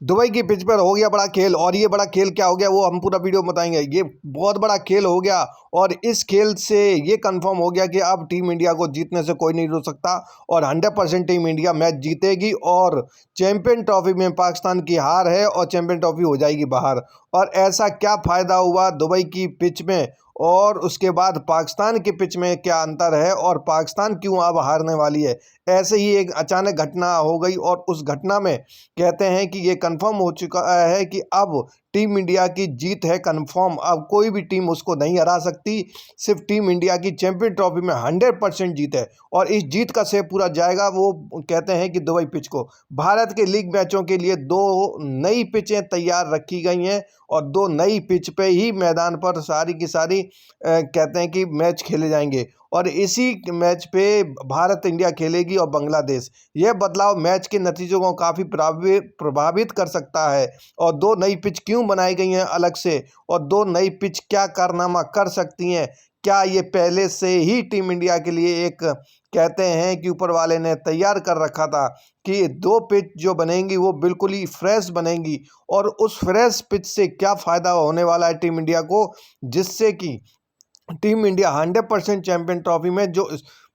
Dubai की pitch पर हो गया बड़ा खेल। और ये बड़ा खेल क्या हो गया वो हम पूरा वीडियो में बताएंगे। ये बहुत बड़ा खेल हो गया और इस खेल से ये कंफर्म हो गया कि अब टीम इंडिया को जीतने से कोई नहीं रोक सकता और 100% टीम इंडिया मैच जीतेगी और चैंपियन ट्रॉफी में पाकिस्तान की हार है और चैंपियन ट्रॉफी हो जाएगी बाहर। और ऐसा क्या फ़ायदा हुआ दुबई की पिच में और उसके बाद पाकिस्तान की पिच में क्या अंतर है और पाकिस्तान क्यों अब हारने वाली है। ऐसे ही एक अचानक घटना हो गई और उस घटना में कहते हैं कि ये कंफर्म हो चुका है कि अब टीम इंडिया की जीत है कंफर्म। अब कोई भी टीम उसको नहीं हरा सकती। सिर्फ टीम इंडिया की चैंपियन ट्रॉफी में 100% जीत है और इस जीत का श्रेय पूरा जाएगा वो कहते हैं कि दुबई पिच को। भारत के लीग मैचों के लिए 2 नई पिचें तैयार रखी गई हैं और 2 नई पिच पे ही मैदान पर सारी की सारी कहते हैं कि मैच खेले जाएंगे और इसी मैच पे भारत इंडिया खेलेगी और बांग्लादेश। यह बदलाव मैच के नतीजों को काफ़ी प्रभावित कर सकता है। और 2 नई पिच क्यों बनाई गई हैं अलग से और 2 नई पिच क्या कारनामा कर सकती हैं, क्या ये पहले से ही टीम इंडिया के लिए एक कहते हैं कि ऊपर वाले ने तैयार कर रखा था कि 2 पिच जो बनेंगी वो बिल्कुल ही फ्रेश बनेंगी और उस फ्रेश पिच से क्या फ़ायदा होने वाला है टीम इंडिया को, जिससे कि टीम इंडिया 100% चैंपियन ट्रॉफी में जो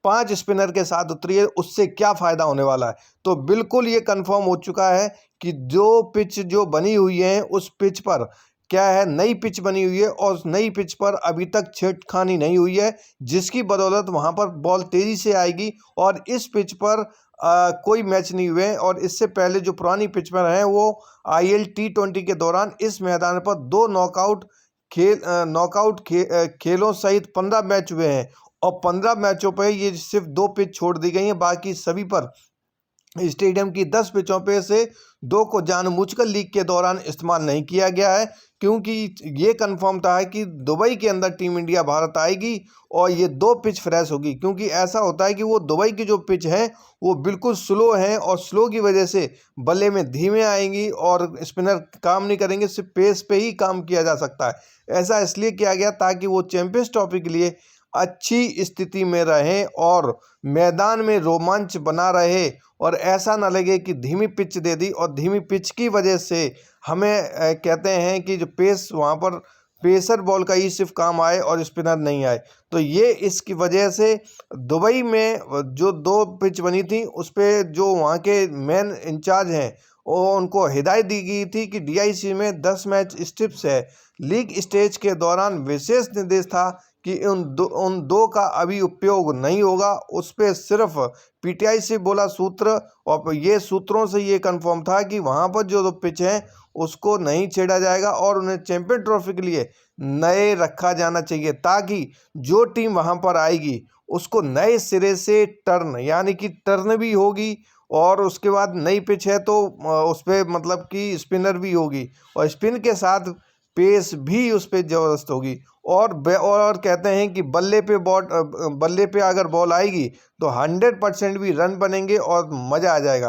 5 स्पिनर के साथ उतरी है उससे क्या फ़ायदा होने वाला है। तो बिल्कुल ये कंफर्म हो चुका है कि जो पिच जो बनी हुई है उस पिच पर क्या है, नई पिच बनी हुई है और उस नई पिच पर अभी तक छेड़खानी नहीं हुई है, जिसकी बदौलत वहां पर बॉल तेज़ी से आएगी। और इस पिच पर कोई मैच नहीं हुए और इससे पहले जो पुरानी पिच पर हैं वो IL T20 के दौरान इस मैदान पर 2 खेलों सहित 15 मैच हुए हैं और 15 मैचों पर ये सिर्फ 2 पिच छोड़ दी गई हैं। बाकी सभी पर स्टेडियम की 10 पिचों पे से 2 को जानबूझकर लीग के दौरान इस्तेमाल नहीं किया गया है, क्योंकि ये कंफर्म था कि दुबई के अंदर टीम इंडिया भारत आएगी और ये 2 पिच फ्रेश होगी। क्योंकि ऐसा होता है कि वो दुबई की जो पिच है वो बिल्कुल स्लो हैं और स्लो की वजह से बल्ले में धीमे आएंगी और स्पिनर काम नहीं करेंगे, सिर्फ पेस पे ही काम किया जा सकता है। ऐसा इसलिए किया गया ताकि वो चैंपियंस ट्रॉफी के लिए अच्छी स्थिति में रहें और मैदान में रोमांच बना रहे और ऐसा ना लगे कि धीमी पिच दे दी और धीमी पिच की वजह से हमें कहते हैं कि जो पेस वहाँ पर पेसर बॉल का ही सिर्फ काम आए और स्पिनर नहीं आए। तो ये इसकी वजह से दुबई में जो 2 पिच बनी थी उस पे जो वहाँ के मेन इंचार्ज हैं वो उनको हिदायत दी गई थी कि DIC में 10 मैच स्ट्रिप्स है। लीग स्टेज के दौरान विशेष निर्देश था कि उन दो का अभी उपयोग नहीं होगा। उस पर सिर्फ PTI से बोला सूत्र और ये सूत्रों से ये कंफर्म था कि वहाँ पर जो 2 पिच हैं उसको नहीं छेड़ा जाएगा और उन्हें चैंपियन ट्रॉफी के लिए नए रखा जाना चाहिए, ताकि जो टीम वहाँ पर आएगी उसको नए सिरे से टर्न यानी कि टर्न भी होगी और उसके बाद नई पिच है तो उस पर मतलब कि स्पिनर भी होगी और स्पिन के साथ पेस भी उस पर ज़बरदस्त होगी। और कहते हैं कि बल्ले पे अगर बॉल आएगी तो 100% भी रन बनेंगे और मज़ा आ जाएगा।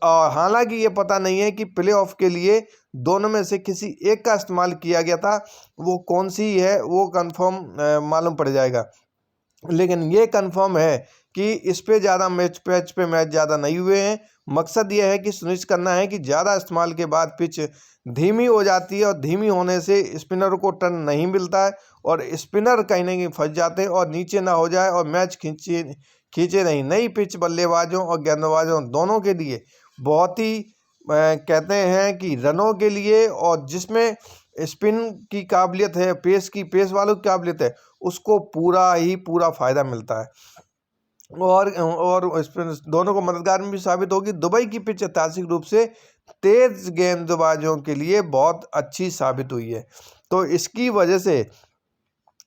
और हालांकि ये पता नहीं है कि प्लेऑफ के लिए दोनों में से किसी एक का इस्तेमाल किया गया था, वो कौन सी है वो कंफर्म मालूम पड़ जाएगा। लेकिन ये कंफर्म है कि इस पे ज़्यादा मैच ज़्यादा नहीं हुए हैं। मकसद ये है कि सुनिश्चित करना है कि ज़्यादा इस्तेमाल के बाद पिच धीमी हो जाती है और धीमी होने से स्पिनर को टर्न नहीं मिलता है और स्पिनर कहीं ना कहीं फंस जाते हैं और नीचे ना हो जाए और मैच खींचे नहीं। नई पिच बल्लेबाजों और गेंदबाजों दोनों के लिए बहुत ही कहते हैं कि रनों के लिए और जिसमें स्पिन की काबिलियत है, पेस वालों की काबिलियत है, उसको पूरा फ़ायदा मिलता है और स्पिन दोनों को मददगार में भी साबित होगी। दुबई की पिच ऐतिहासिक रूप से तेज गेंदबाजों के लिए बहुत अच्छी साबित हुई है, तो इसकी वजह से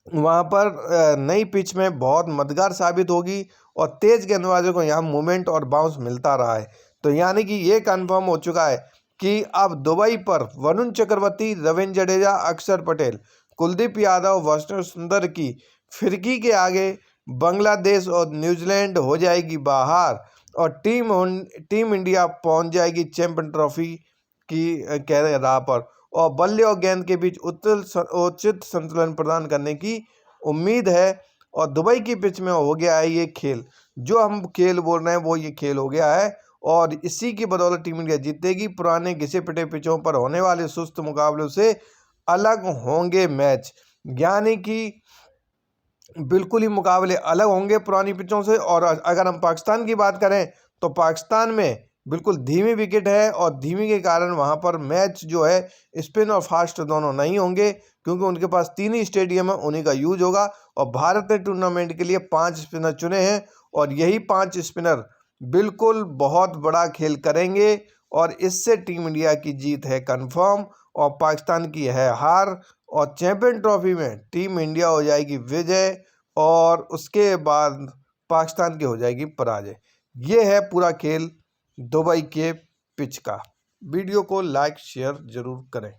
वहाँ पर नई पिच में बहुत मददगार साबित होगी और तेज गेंदबाजों को यहाँ मूवमेंट और बाउंस मिलता रहा है। तो यानी कि ये कंफर्म हो चुका है कि अब दुबई पर वरुण चक्रवर्ती, रविंद्र जडेजा, अक्षर पटेल, कुलदीप यादव, वैष्णव सुंदर की फिरकी के आगे बांग्लादेश और न्यूजीलैंड हो जाएगी बाहर और टीम इंडिया पहुंच जाएगी चैंपियन ट्रॉफी की कह राह पर और बल्ले और गेंद के बीच उचित संतुलन प्रदान करने की उम्मीद है। और दुबई की पिच में हो गया है ये खेल, जो हम खेल बोल रहे हैं वो ये खेल हो गया है और इसी की बदौलत टीम इंडिया जीतेगी। पुराने घिसे पिटे पिचों पर होने वाले सुस्त मुकाबलों से अलग होंगे मैच, यानी कि बिल्कुल ही मुकाबले अलग होंगे पुरानी पिचों से। और अगर हम पाकिस्तान की बात करें तो पाकिस्तान में बिल्कुल धीमी विकेट है और धीमी के कारण वहां पर मैच जो है स्पिन और फास्ट दोनों नहीं होंगे, क्योंकि उनके पास 3 ही स्टेडियम है, उन्हीं का यूज होगा। और भारत ने टूर्नामेंट के लिए 5 स्पिनर चुने हैं और यही 5 स्पिनर बिल्कुल बहुत बड़ा खेल करेंगे और इससे टीम इंडिया की जीत है कंफर्म और पाकिस्तान की है हार। और चैंपियन ट्रॉफी में टीम इंडिया हो जाएगी विजय और उसके बाद पाकिस्तान की हो जाएगी पराजय। ये है पूरा खेल दुबई के पिच का। वीडियो को लाइक शेयर जरूर करें।